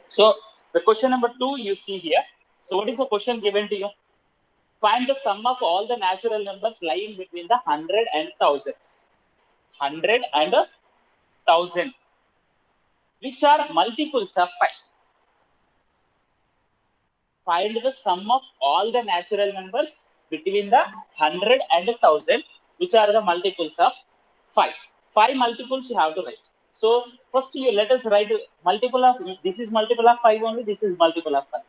So the question number 2 you see here. So what is the question given to you? Find the sum of all the natural numbers lying between the 100 and 1000. 100 and 1000, which are multiples of 5. Find the sum of all the natural numbers between the 100 and 1000, which are the multiples of 5. 5 multiples you have to write. So first you let us write multiple of, this is multiple of 5 only, this is multiple of 5.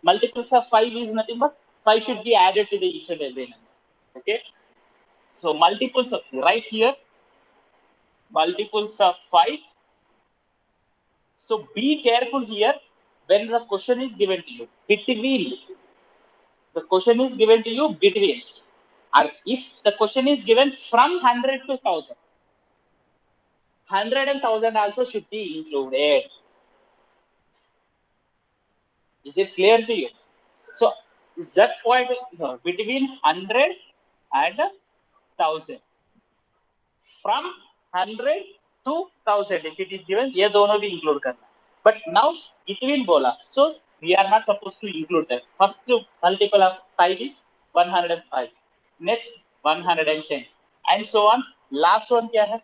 Multiples of 5 is nothing but 5 should be added to the each and every number. Okay. So multiples of, right here, multiples of 5. So be careful here when the question is given to you. Between. The question is given to you between. Or if the question is given from 100 to 1000, 100 and 1000 also should be included. Is it clear to you? So is that point between 100 and 1000. From 100 to 1000 if it is given, ये दोनों भी include करना. But now between बोला, so we are not supposed to include that. First multiple of 5 is 105. Next 110 and so on. Last one क्या है?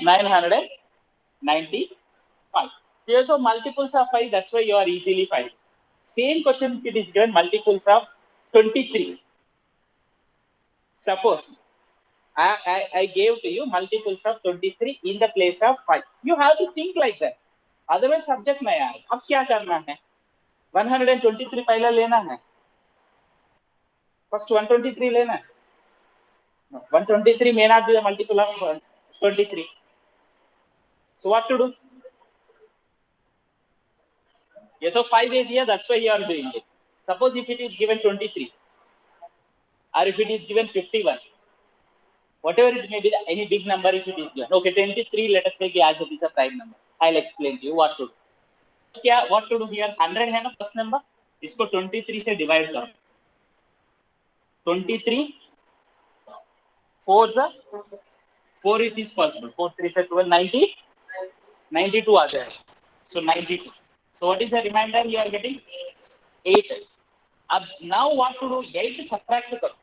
995. Here so multiples of 5, that's why you are easily finding. Same question if it is given multiples of 23. Suppose I gave to you multiples of 23 in the place of 5. You have to think like that. Otherwise subject नया है. अब क्या करना है? 123 पहले लेना है. First 123 लेना है. No, 123 may not be the multiple of 23. So what to do? ये तो 5 दे दिया, that's why you are doing it. Suppose if it is given 23 or if it is given 51, whatever it may be, any big number if it is given. Okay, 23, let us take as it is a prime number. I'll explain to you what to do. क्या what to do here? 100 है ना first number, इसको 23 से divide करो. 23 4 4 it is possible. 4 3 से 12 90 92 आ जाएगा. So 92. So what is the remainder you are getting? 8. अब now what to do? 8 subtract करो.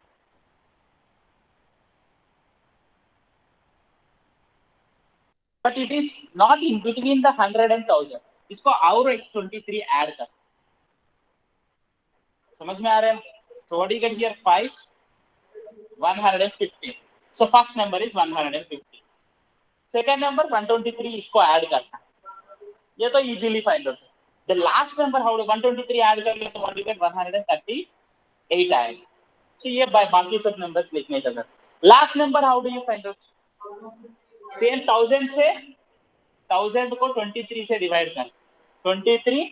But it is not in between the 100 and 1000. इसको और 23 ऐड कर. समझ में आ रहा है? So what do you get here? 5 115. So first number is 115. Second number 123 इसको ऐड करना. ये तो easily find out. The last number how 123 add कर ले तो what do you get? 138 आएगा. So ये बाकी सब numbers लिखने का. Last number how do you find out? Same 1000 से 1000 को 23 से डिवाइड कर. 23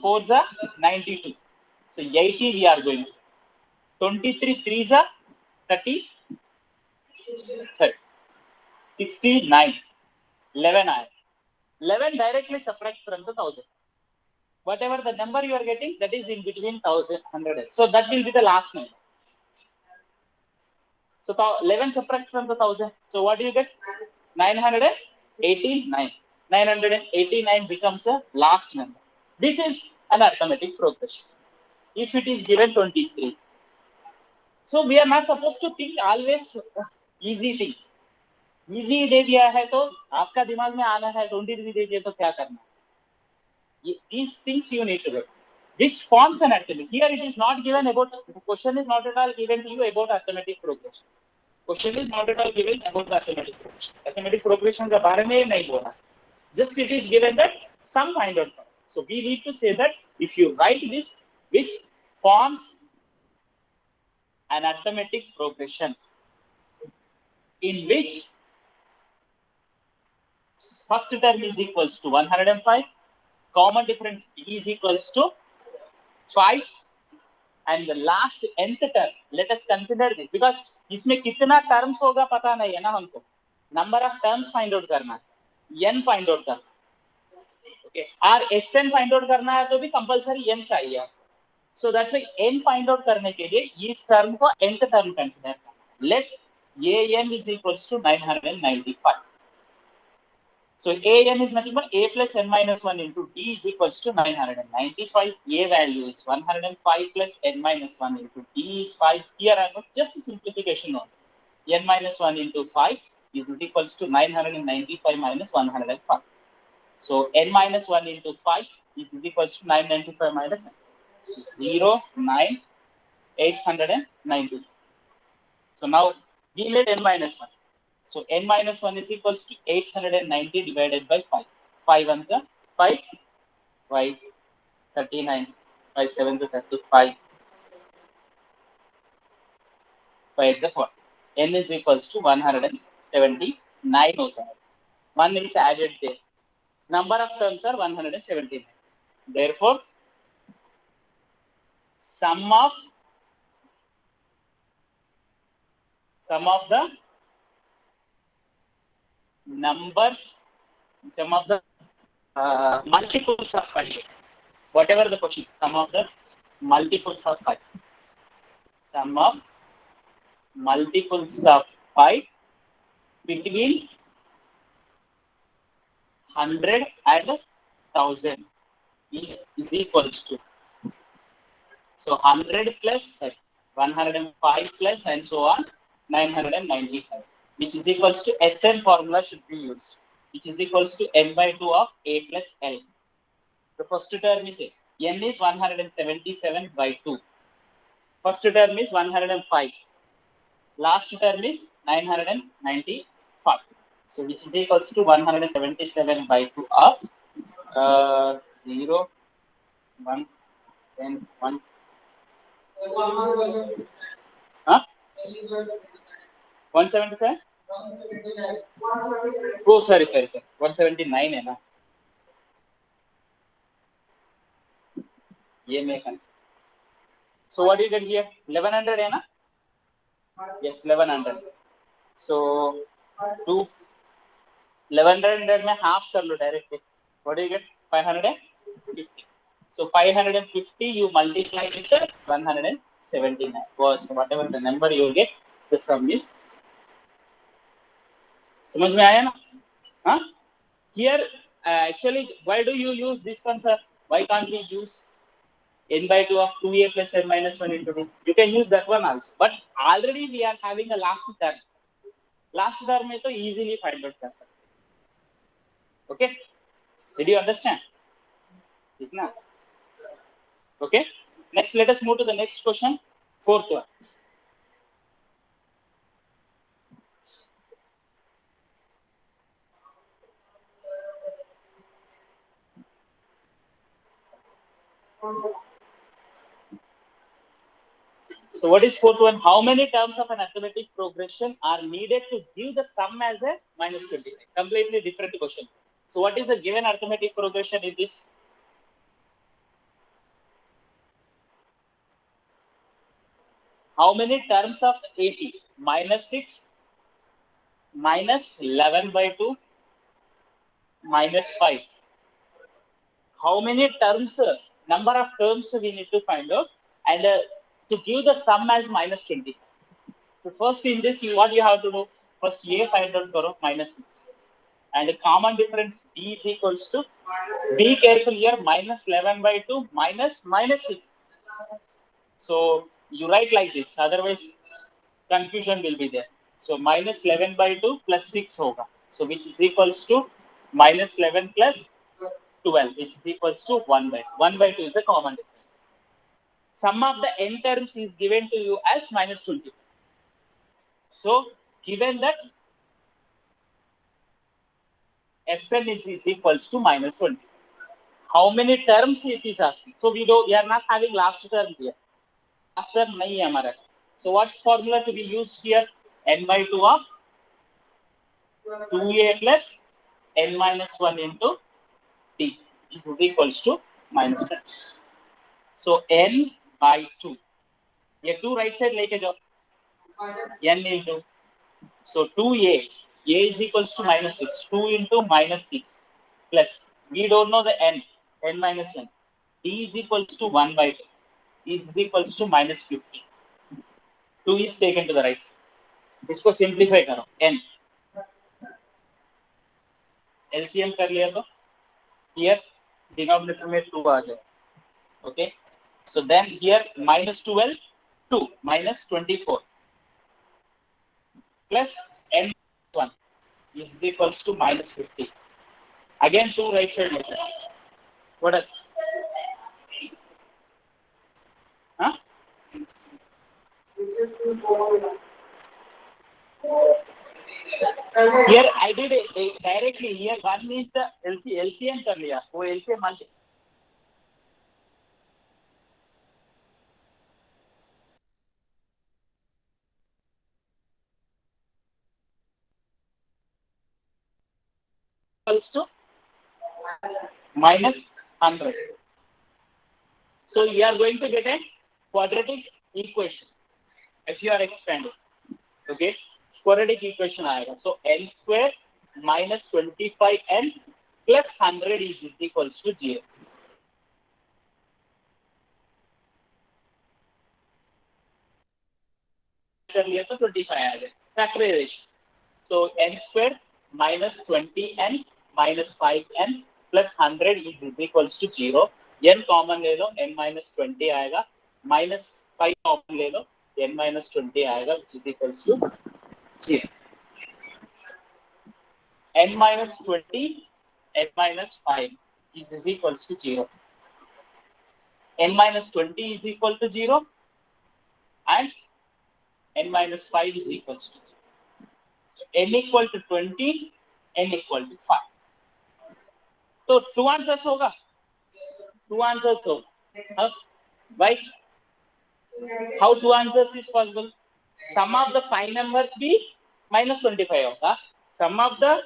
4 92. So 80 we are going. 23 3 30 69. 11 आए. 11 directly subtract from the 1000. Whatever the number you are getting, that is in between 1000 100. So that will be the last number. So 11 subtract from the 1000. So what do you get? 989. 989 becomes a last number. This is an arithmetic progression. If it is given 23. So we are not supposed to think always easy thing. Easy दे दिया है तो आपका दिमाग में आना है. 23 दे दिया तो क्या करना? These things you need to do. Which forms an arithmetic? Here it is not given about, the question is not at all given to you about arithmetic progression. Question is not at all given about the arithmetic progression. Arithmetic progression के बारे में नहीं बोला. Just it is given that sum find out. So we need to say that if you write this, which forms an arithmetic progression in which first term is equals to 105, common difference is equals to 5, and the last nth term, let us consider this because इसमें कितना terms होगा पता नहीं है ना हमको. Number of terms find out करना है, n find out करना. Okay, और sn find out करना है तो भी compulsory n चाहिए. So that's why n find out करने के लिए इस term को nth term consider करना. Let an is equals to 995. So an is nothing but a plus n minus 1 into d is equals to 995. A value is 105 plus n minus 1 into d is 5. Here I am just a simplification only. N minus 1 into 5 is equals to 995 minus 105. So n minus 1 into 5 is equals to 995 minus 0, 9, 890. So now we let n minus 1. So n minus 1 is equals to 890 divided by 5. 5 ones are 5, 5, 39, 5 7 to 35, 5 is a 4. N is equals to 179 also. 1 is added there. Number of terms are 179. Therefore, sum of the numbers, sum of the multiples of 5. Whatever the question, sum of the multiples of 5. Sum of multiples of 5 between 100 and 1000 is equals to, so 100 plus 105 plus and so on 995, which is equals to Sn formula should be used, which is equals to n by 2 of a plus l. The first term is a. N is 177 by 2. First term is 105. Last term is 995. So which is equals to 177 by 2 of 0, 1, 10, 1. Huh? 177? Oh, sorry. 179 है ना? ये मैं कर. So what do you get here? 1100 है ना? Yes, 1100. So 1100 में half कर लो directly. What do you get? 550. So 550 you multiply with 179. Was whatever the number you get, the sum is. समझ में आया ना? हाँ? Here actually, why do you use this one, sir? Why can't we use n by 2 of 2a plus n minus 1 into 2? You can use that one also. But already we are having a last term. Last term में तो easily find out कर सकते. Okay? Did you understand? इतना? Okay? Next, let us move to the next question. Fourth one. So what is fourth one? How many terms of an arithmetic progression are needed to give the sum as a minus 25? Completely different question. So what is the given arithmetic progression in this? How many terms of 80? Minus 6, minus 11 by 2, minus 5. How many terms, number of terms we need to find out, and to give the sum as minus 20. So first in this, what you have to do? First a find out karo, minus 6. And the common difference d is equals to, be careful here, minus 11 by 2 minus 6. So you write like this, otherwise confusion will be there. So minus 11 by 2 plus 6 hoga. So which is equals to minus 11 plus 12, which is equals to 1 by 2. 1 by 2 is the common difference. Sum of the n terms is given to you as minus 20. So given that Sn is equals to minus 20. How many terms it is asking? So we are not having last term here. Last term nahi hai hamara. So what formula to be used here? N by 2 of 2a plus n minus 1 into t. This is equals to minus 10. So n by 2. ये 2 right side लेके जाओ. n into. So 2a. A is equals to minus 6. 2 into minus 6 plus. We don't know the n. N minus 1. D is equals to 1 by 2. Is equals to minus 50. 2 is taken to the right. इसको simplify करो. N. LCM कर लिया तो here denominator में 2 आ जाए. Okay, so then here minus 12 2 minus 24 plus n 1 is equals to minus 50. Again 2 right side method. What else? Huh? Here I did directly. Here one is the LCM कर लिया. वो LCM multi. Equals to minus 100. So you are going to get a quadratic equation if you are expanding. Okay, quadratic equation आएगा. So n square minus 25n plus 100 is equals to 0. कर लिया तो 25 आ जाए. Factorization. So n square minus 20n minus 5n plus 100 is equals to 0. n common ले लो, n minus 20 आएगा. minus 5 common ले लो, n minus 20 आएगा, which is equals to 0. n minus 20, n minus 5 is equals to 0. n minus 20 is equal to 0 and n minus 5 is equals to 0. So n equal to 20, n equal to 5. So 2 answers होगा. 2 answers होगा. Why? How 2 answers is possible? Sum of the 5 numbers be minus 25 होगा. Sum of the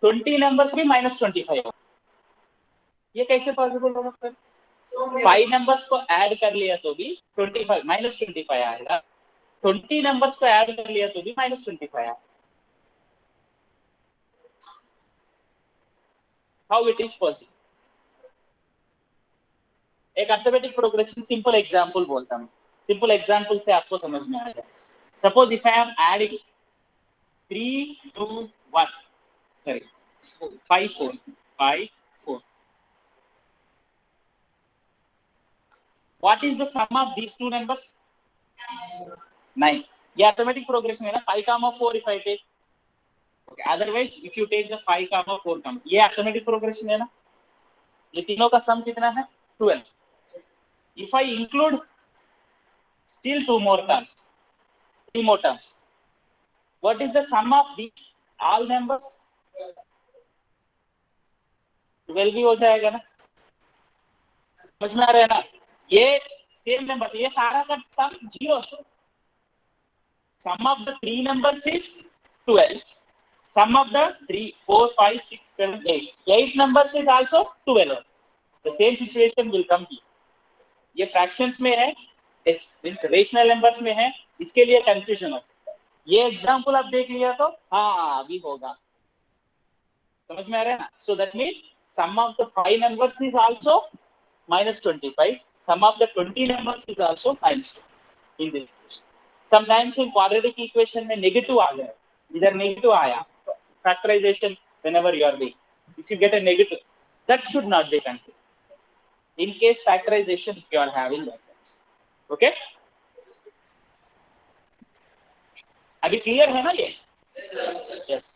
20 numbers be minus 25 होगा. ये कैसे possible होगा फिर? 5 numbers को add कर लिया तो भी 25 minus 25 आएगा. 20 नंबर्स को ऐड कर लिया तो भी minus 25 आएगा. How it is possible? एक अर्थमेटिक प्रोग्रेशन सिंपल एग्जांपल बोलता हूँ. सिंपल एग्जांपल से आपको समझ में आएगा. Suppose if I am adding 3 2 1 sorry 5 4 5 4. What is the sum of these two numbers? 9. ये अर्थमेटिक प्रोग्रेशन है ना. 5 comma 4 if I take. Okay. Otherwise if you take the 5 comma 4 comma, ये अर्थमेटिक प्रोग्रेशन है ना. ये तीनों का सम कितना है? 12. If I include still 2 more terms, 3 more terms, what is the sum of these all numbers? 12 भी हो जाएगा ना. समझ में आ रहा है ना. ये सेम नंबर, ये सारा का सम 0. Sum of the 3 numbers is 12. Sum of the 3 4 5 6 7 8 8 numbers is also 12. The same situation will come here. ये फ्रैक्शंस में है, इस रेशनल नंबर्स में है, इसके लिए कंफ्यूजन हो सकता है. ये एग्जांपल आप देख लिया तो हाँ अभी होगा. समझ में आ रहा है ना. So that means sum of the 5 numbers is also minus 25. Sum of the 20 numbers is also minus 2 in this situation. Sometimes in quadratic equation में negative आ जाए, इधर negative आया, factorization whenever you are doing, if you get a negative, that should not be considered. In case factorization you are having like that. Okay? अभी clear है ना ये? Yes.